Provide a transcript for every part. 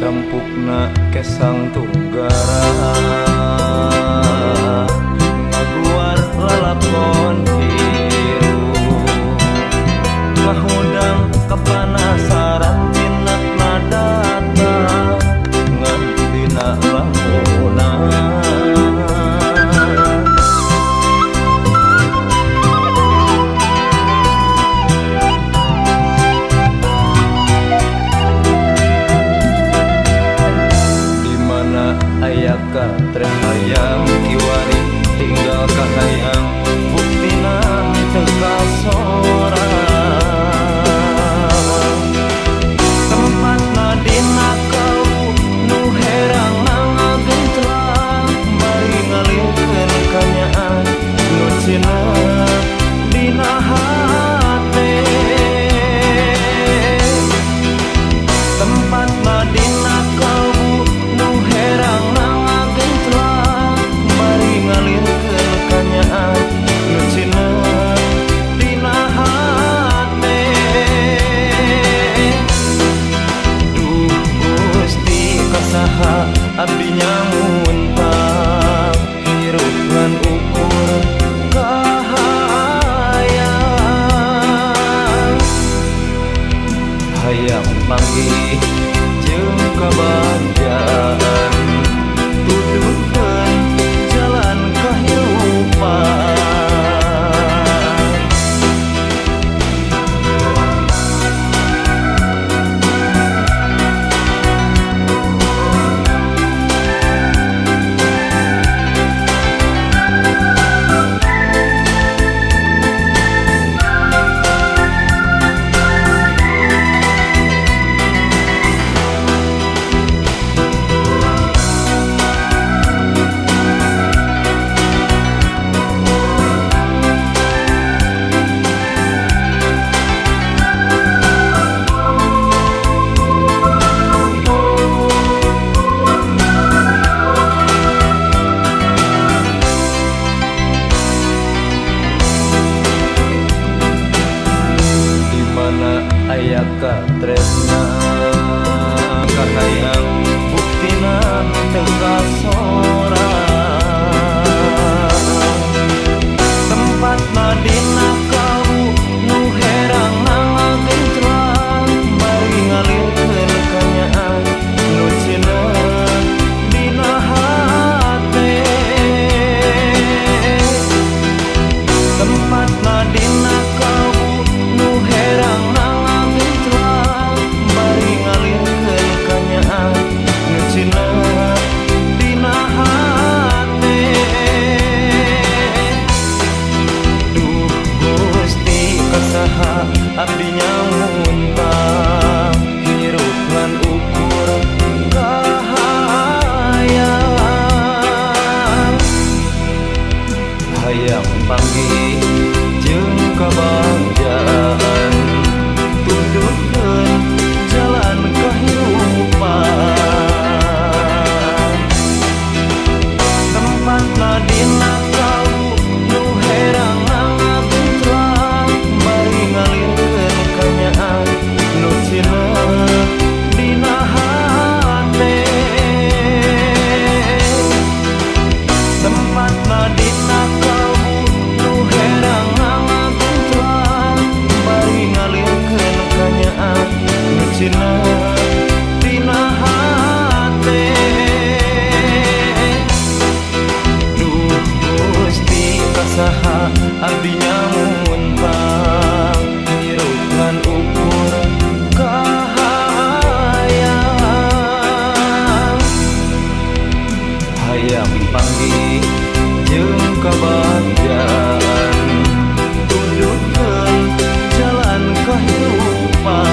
campukna kesang tunggara ngaguar lalakon hiru ngahudang kepanasaran jinak nadata ngan dina lamunan ayaka tren hayang kiwari tinggal kahayang buktina teka sorang tempatna dina kau nu herang ngagentlang bari ngalihkeun kanyaan nu cina dina hate tempatna dina kau nu herang abdi nyamuntang hirup lan ukur kahayang hayang panggih jeung kabagyan tuduhkeun jalan kahirupan ayaka tresna kahayang buktina teka sorang tempatna dina kau nu herang ngagentlang bari ngalihkeun kanyaan nu cina dina hate tempatna dina kau nu herang abdi nyamuntang hirup lan ukur kahayang hayang panggih jeung kabagyan tuduhkeun jalan kahirupan tempatna dina kau nu herang dina hate tempatna dina kau nu herang ngagentlang bari ngalihkeun kanyaan nu cina dina hate duh Gusti kasaha abdi nyamuntang hirup lan ukur hayang panggih jeung kabagyan tuduhkeun jalan kahirupan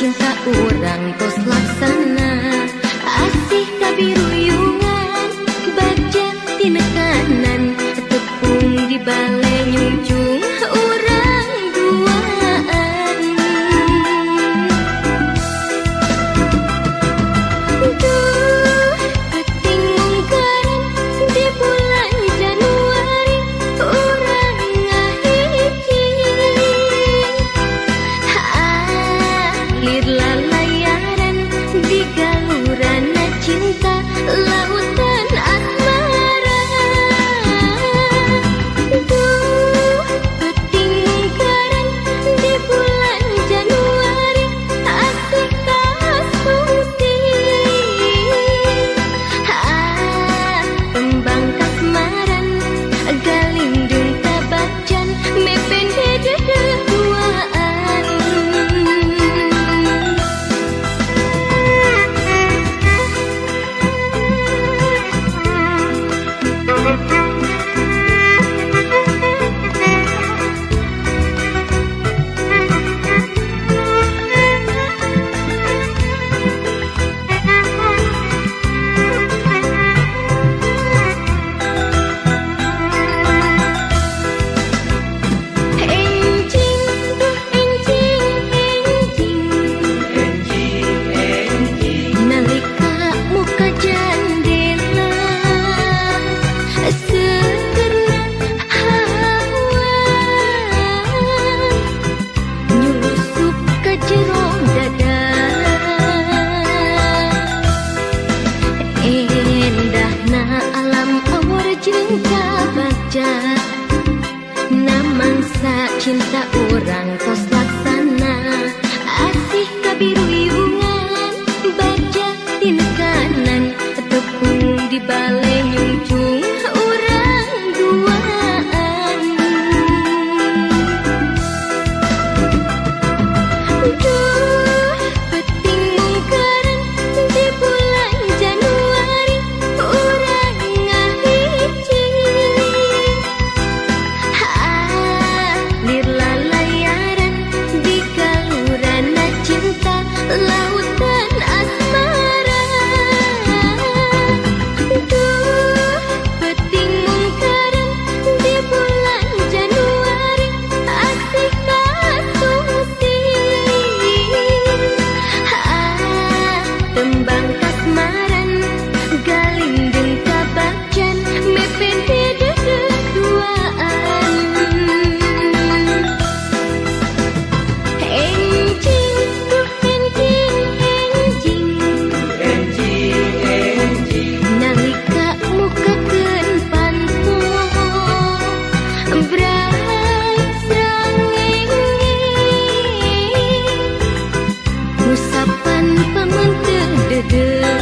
cinta orang tos laksana asih kabiruyungan baca tinekanan tepung di balai nyunjung orang duaan. Duh peting mungkaran di bulan Januari orang ngahiji alir lalayaran di galuran cinta lautan asmara. Duh peting mungkaran di bulan Januari asik kasungsi tembang kasmaran galindung tabacan mepen hede duaan. Nalika muka jandela segerna hawa nyusup ke jero dada. Endahna alam awar jeung kabaca namangsa cinta orang tos laksana asih kabiruyungan baca tinekanan tepung di balai nyunjung orang duaan. Duh peting mungkaran di bulan Januari orang ngahiji alir lalayaran di galuran cinta lautan asmara. Duh peting mungkaran di bulan Januari asik kasungsi tembang kasmaran galindung tabacan mepen hede duaan. Enjing tuh enjing nalika mukakeun pantun brai srangenge musapan pamenteu deudeu.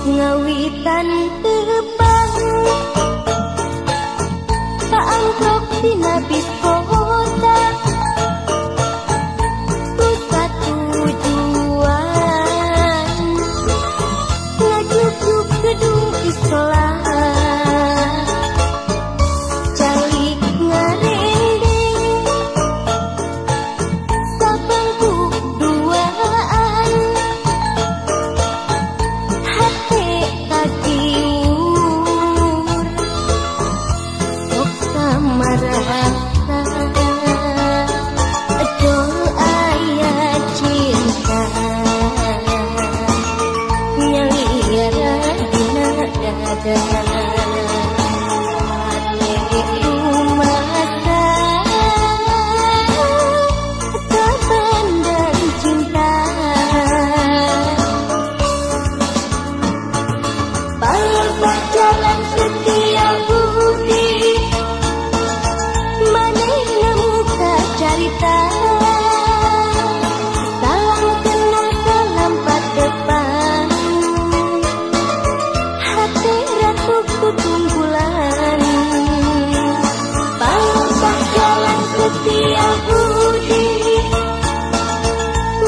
Ngawitan tebang kaangkrok dina bis kota pusat tujuan ngajuk-juk gedung islah calik ngarendeng sabangku duaan hate kagiur sok samarata dol aya cinta nyaliara dina dada. Palebah jalan setia budi, manehna muka carita. Salam kenal salam patepan, hati ratu kutunggulan. Palebah jalan setia budi,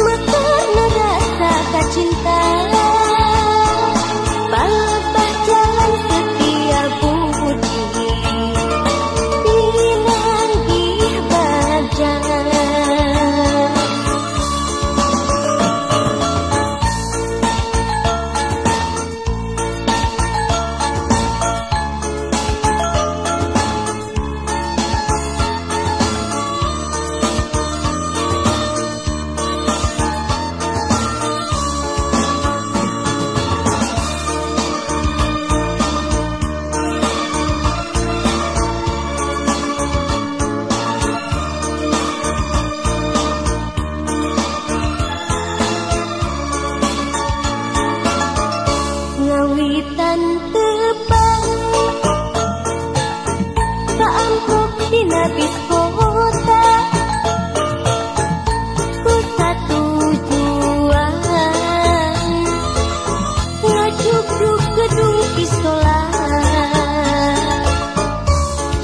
mekarna rasa kacinta. Palebah jalan setia budi, pinanggih baja. Ngawitan tebang kaamprok dina bis kota, ku satujuan ngajugruk gedung isola.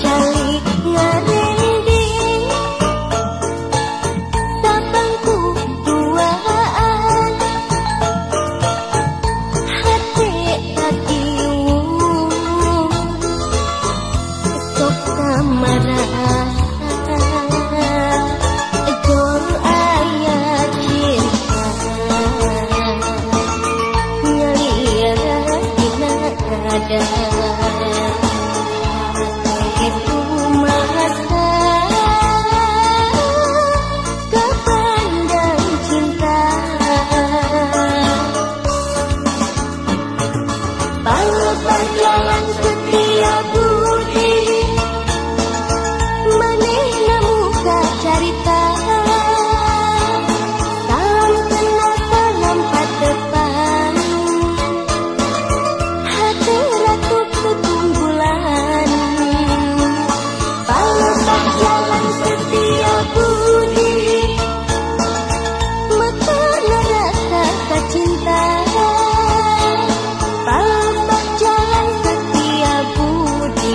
Calik ngarending sabangku duaan, hati kakiu sok kamarah. Jol aya cinta nyaliara dina dada. Itu masa kepandang cinta. Palebah jalan setia budi, manehna muka carita. Salam kenal salam patepan, hati ratu kutunggulan. Palebah jalan setia budi, mekarna rasa kacinta. Palebah jalan setia budi,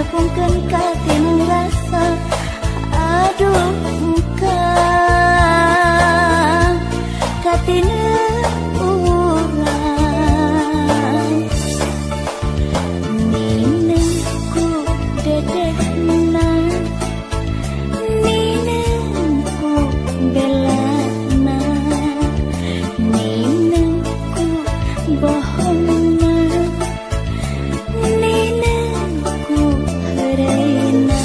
ngapungkeun katinang rasa. Aduh engkang katinang urang ninengku dedehna, ninengku belana, ninengku bohongna, ninengku hereuna.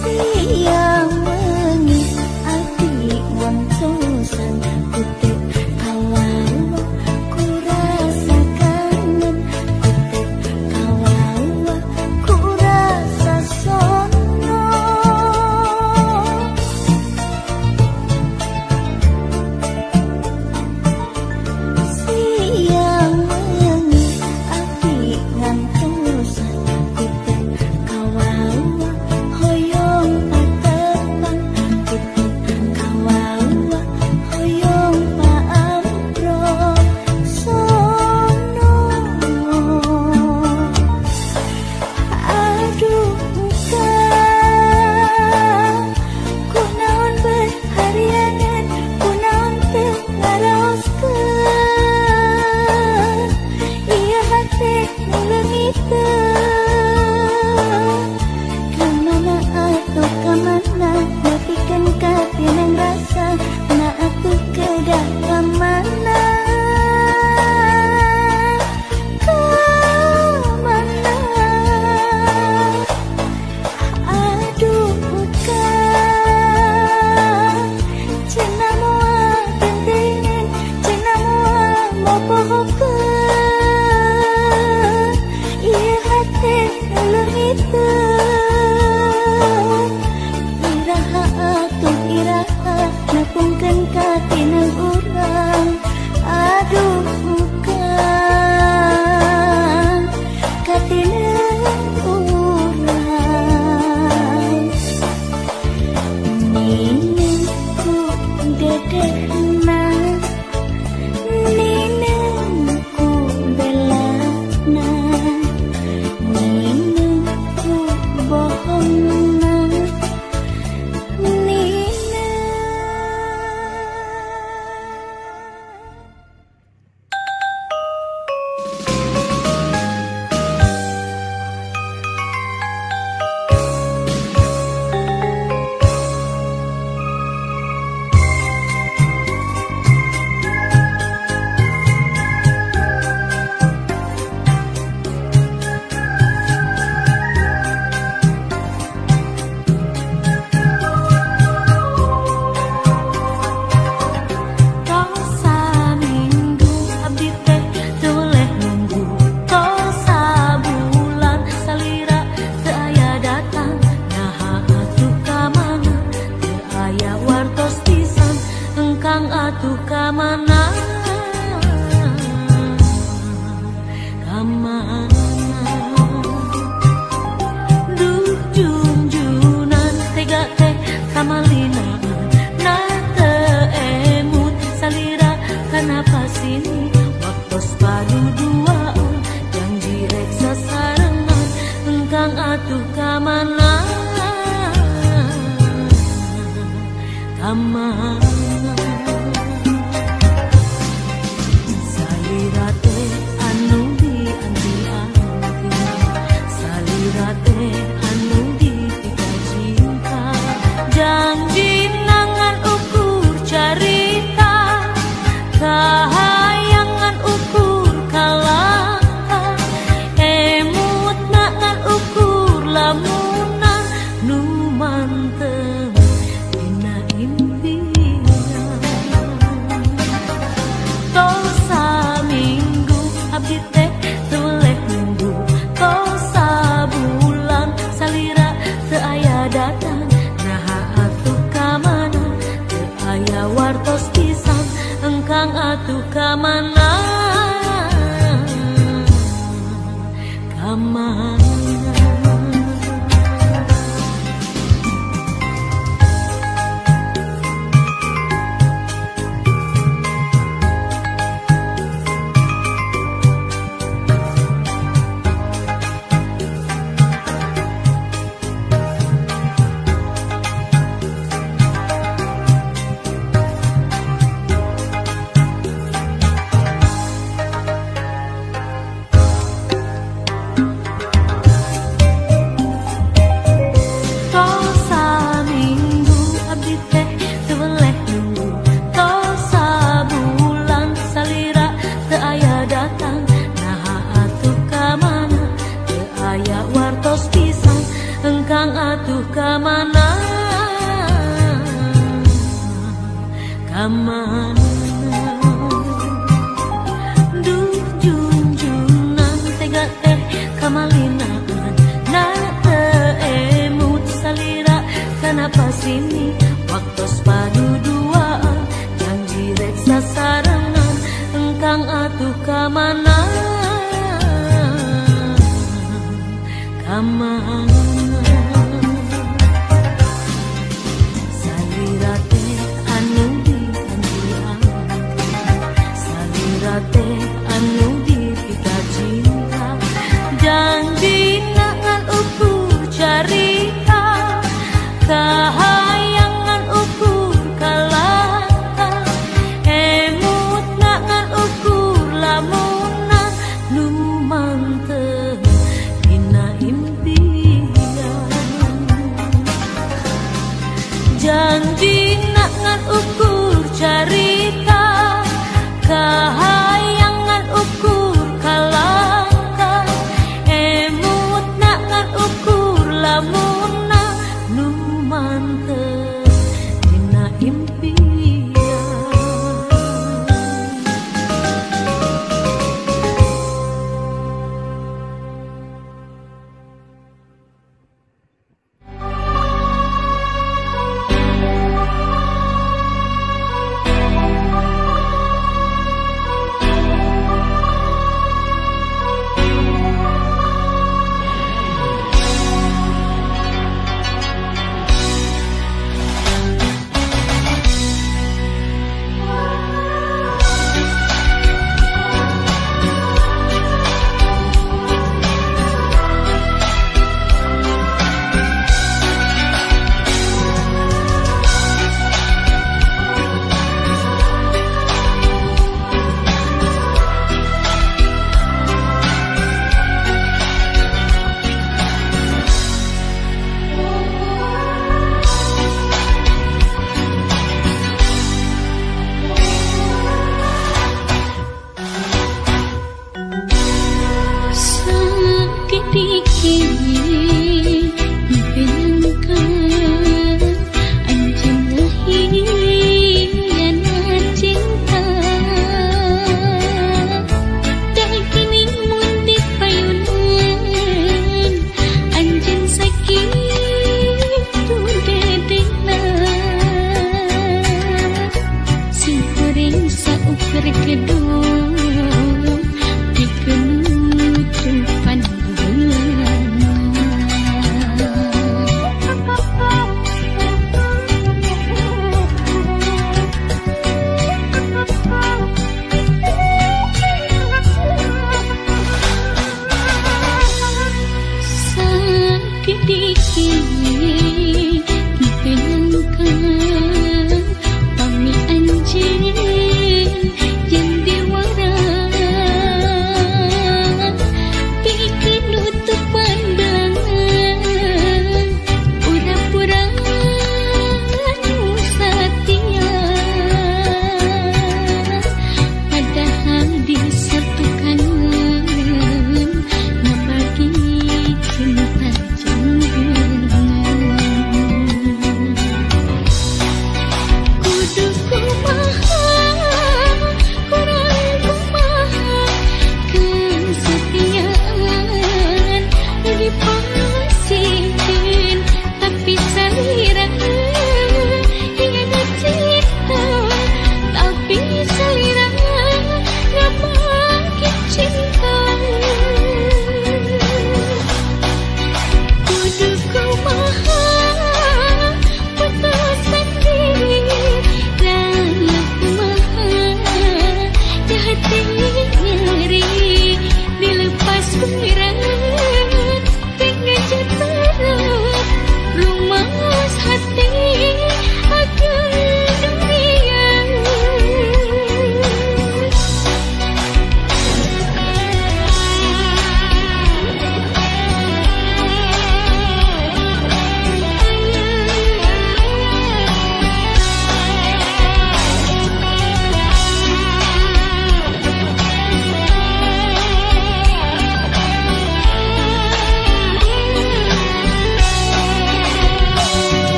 Siang wengi ati wontosan kutek kalau ku rasa kangen, kutek kalau ku rasa sono. Siang wengi ati ngantosan kutek kalau hoyong patepan, kutek kalau hoyong paampro sono. Aduh engkang kunaon berharianan, kunaon teu ngaraoskeun, ieu hate ngeulengikeun. Kamana atuh kamana nepikeun katinang rasa, na atuh kedah kamana, kamana. Aduh engkang cenah moal gentengan, cenah moal mopohokeun, ieu hate ngeulengikeun. Iraha atuh iraha ngapungkeun katinang urang. Aduh engkang katinang urang ninengku dedehna, ninengku belana, ninengku bohongna, atuh kamana, kamana. Duh junjunan tega teh kamalina, na teu emut salira kenapa sini waktos padu duaan janji rek sasarengan engkang atuh kamana, kamana. Salira teh anu dianti-anti, salira teh anu dipika cinta, janji nangan ukur carita, kahayangan ukur kalangka, emut nangan ukur lamunan nu mantep dina impian. Tos saminggu abdi teh tuleh nunggu, tos sabulan salira teu aya datang, naha atuh kamana teu aya warta engkang atuh kamana kamana duh junjunan tega teh kamalinaan na emut salira kenapa sini waktos paduduaan janji rek sasarangan engkang atuh kamana kamana salira teh anu dianjuran salira teh anu dipika cinta janji ngan ukur carita kahayangan ukur kalaka emut ngan ukur lamuna nu mantep dina impian janji ngan ukur carita kahayangan ukur kalaka emut ngan ukur lamuna nu mantep dina impian.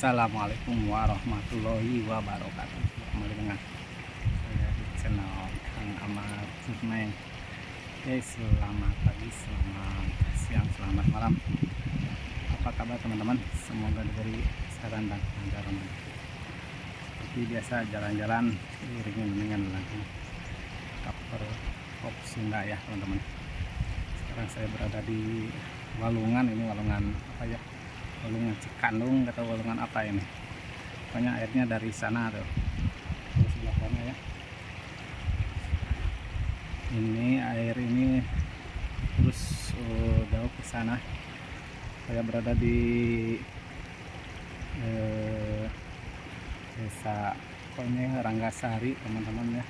Assalamualaikum warahmatullahi wabarakatuh. Kembali dengan saya di channel Kang Ahmad Jurneng. Oke, selamat pagi, selamat siang, selamat malam. Apa kabar teman-teman? Semoga diberi kesehatan dan kelancaran. Seperti biasa, jalan-jalan diiringi dengan lagu cover pop Sunda ya teman-teman. Sekarang saya berada di Walungan. Ini Walungan apa ya? Walungan Cikandung atau Walungan apa ini? Pokoknya airnya dari sana tuh, di sebelah sana ya. Ini air ini terus jauh ke sana. Saya berada di desa pokoknya Ranggasari teman-teman ya,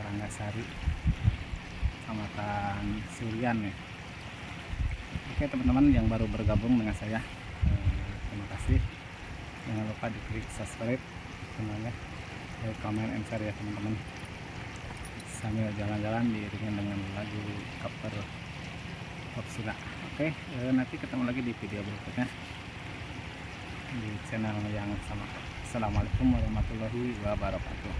Ranggasari, Kecamatan Surian ya. Oke teman-teman yang baru bergabung dengan saya, terima kasih. Jangan lupa diklik subscribe channelnya, like, comment, and share ya teman-teman. Sambil jalan-jalan diiringi dengan lagu cover pop Sunda. Oke, nanti ketemu lagi di video berikutnya di channel yang sama. Assalamualaikum warahmatullahi wabarakatuh.